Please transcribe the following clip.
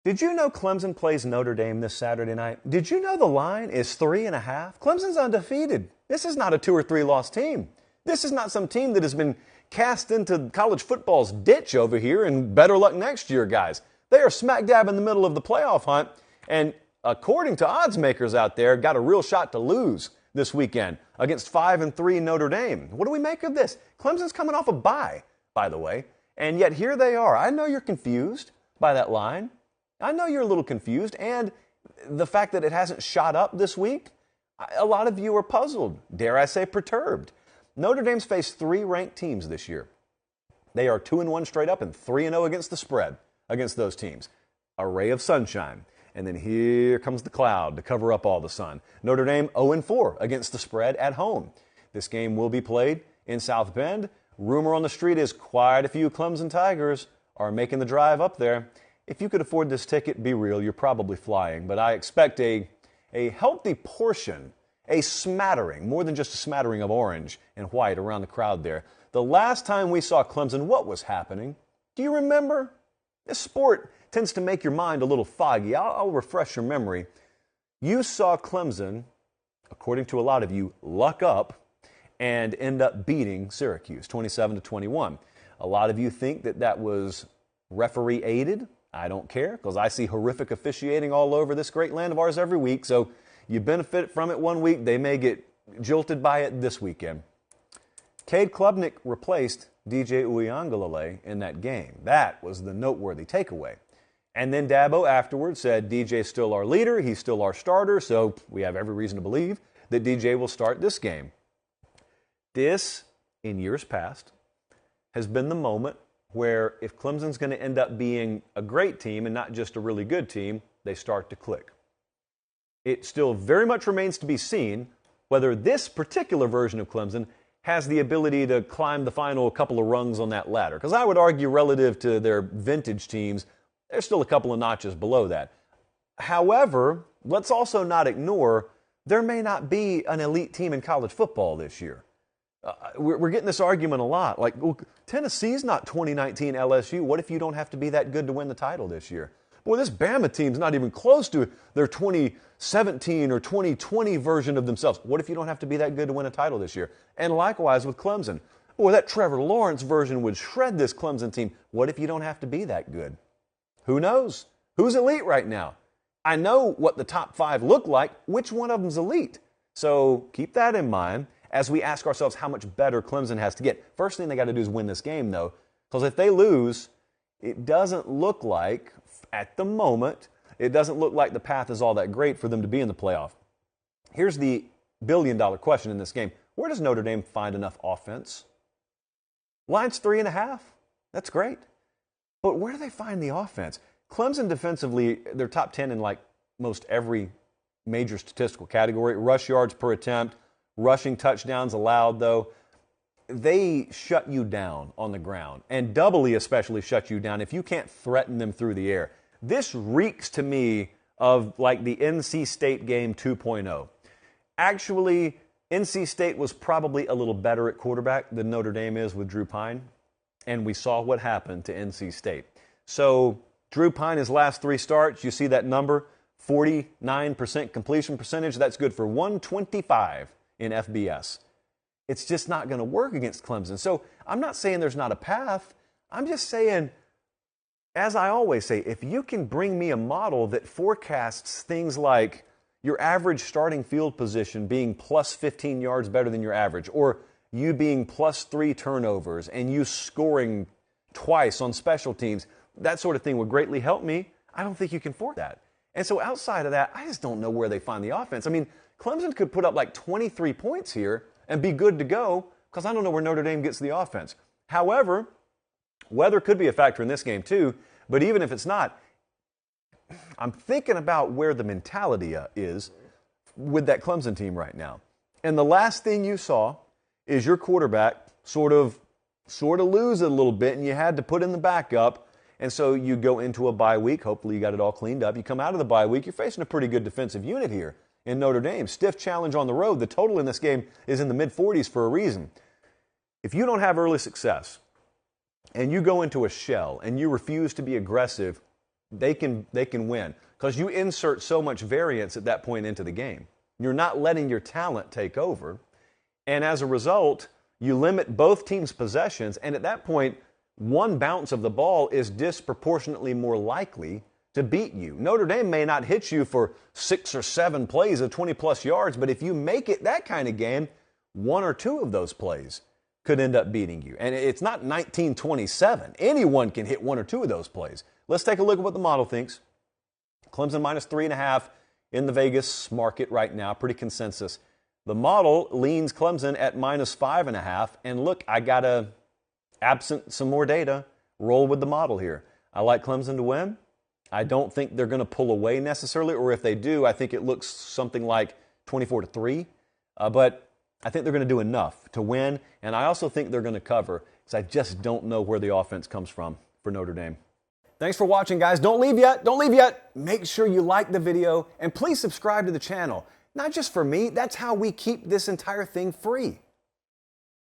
Did you know Clemson plays Notre Dame this Saturday night? Did you know the line is 3.5? Clemson's undefeated. This is not a 2 or 3 loss team. This is not some team that has been cast into college football's ditch over here and better luck next year, guys. They are smack dab in the middle of the playoff hunt, and according to odds makers out there, got a real shot to lose this weekend against 5-3 Notre Dame. What do we make of this? Clemson's coming off a bye, by the way, and yet here they are. I know you're confused by that line. I know you're a little confused, and the fact that it hasn't shot up this week, a lot of you are puzzled, dare I say perturbed. Notre Dame's faced 3 ranked teams this year. They are 2-1 straight up and 3-0 against the spread against those teams. A ray of sunshine. And then here comes the cloud to cover up all the sun. Notre Dame 0-4 against the spread at home. This game will be played in South Bend. Rumor on the street is quite a few Clemson Tigers are making the drive up there. If you could afford this ticket, be real, you're probably flying. But I expect a healthy portion, a smattering, more than just a smattering of orange and white around the crowd there. The last time we saw Clemson, what was happening? Do you remember? This sport tends to make your mind a little foggy. I'll refresh your memory. You saw Clemson, according to a lot of you, luck up and end up beating Syracuse 27-21. A lot of you think that was referee aided. I don't care, because I see horrific officiating all over this great land of ours every week. So you benefit from it one week, they may get jilted by it this weekend. Cade Klubnik replaced DJ Uiagalelei in that game. That was the noteworthy takeaway. And then Dabo afterwards said, DJ's still our leader, he's still our starter, so we have every reason to believe that DJ will start this game. This, in years past, has been the moment where if Clemson's going to end up being a great team and not just a really good team, they start to click. It still very much remains to be seen whether this particular version of Clemson has the ability to climb the final couple of rungs on that ladder. Because I would argue relative to their vintage teams, they're still a couple of notches below that. However, let's also not ignore there may not be an elite team in college football this year. We're getting this argument a lot. Like, well, Tennessee's not 2019 LSU. What if you don't have to be that good to win the title this year? Boy, this Bama team's not even close to their 2017 or 2020 version of themselves. What if you don't have to be that good to win a title this year? And likewise with Clemson. Boy, that Trevor Lawrence version would shred this Clemson team. What if you don't have to be that good? Who knows? Who's elite right now? I know what the top 5 look like. Which one of them's elite? So keep that in mind as we ask ourselves how much better Clemson has to get. First thing they got to do is win this game, though, because if they lose, it doesn't look like, at the moment, it doesn't look like the path is all that great for them to be in the playoff. Here's the billion-dollar question in this game. Where does Notre Dame find enough offense? Line's 3.5. That's great. But where do they find the offense? Clemson defensively, they're top 10 in like most every major statistical category. Rush yards per attempt, rushing touchdowns allowed, though. They shut you down on the ground, and doubly especially shut you down if you can't threaten them through the air. This reeks to me of like the NC State game 2.0. Actually, NC State was probably a little better at quarterback than Notre Dame is with Drew Pine, and we saw what happened to NC State. So Drew Pine, his last 3 starts, you see that number, 49% completion percentage. That's good for 125 in FBS. It's just not going to work against Clemson. So I'm not saying there's not a path. I'm just saying, as I always say, if you can bring me a model that forecasts things like your average starting field position being plus 15 yards better than your average, or you being plus 3 turnovers and you scoring twice on special teams, that sort of thing would greatly help me. I don't think you can afford that. And so outside of that, I just don't know where they find the offense. I mean, Clemson could put up like 23 points here and be good to go, because I don't know where Notre Dame gets the offense. However, weather could be a factor in this game too, but even if it's not, I'm thinking about where the mentality is with that Clemson team right now. And the last thing you saw is your quarterback sort of lose it a little bit, and you had to put in the backup. And so you go into a bye week. Hopefully you got it all cleaned up. You come out of the bye week. You're facing a pretty good defensive unit here in Notre Dame. Stiff challenge on the road. The total in this game is in the mid-40s for a reason. If you don't have early success and you go into a shell and you refuse to be aggressive, they can win because you insert so much variance at that point into the game. You're not letting your talent take over. And as a result, you limit both teams' possessions. And at that point, one bounce of the ball is disproportionately more likely to beat you. Notre Dame may not hit you for 6 or 7 plays of 20-plus yards, but if you make it that kind of game, 1 or 2 of those plays could end up beating you. And it's not 1927. Anyone can hit 1 or 2 of those plays. Let's take a look at what the model thinks. Clemson minus 3.5 in the Vegas market right now, pretty consensus. The model leans Clemson at minus 5.5. And look, I got to, absent some more data, roll with the model here. I like Clemson to win. I don't think they're going to pull away necessarily, or if they do, I think it looks something like 24-3. But I think they're going to do enough to win, and I also think they're going to cover because I just don't know where the offense comes from for Notre Dame. Thanks for watching, guys. Don't leave yet. Don't leave yet. Make sure you like the video, and please subscribe to the channel. Not just for me. That's how we keep this entire thing free.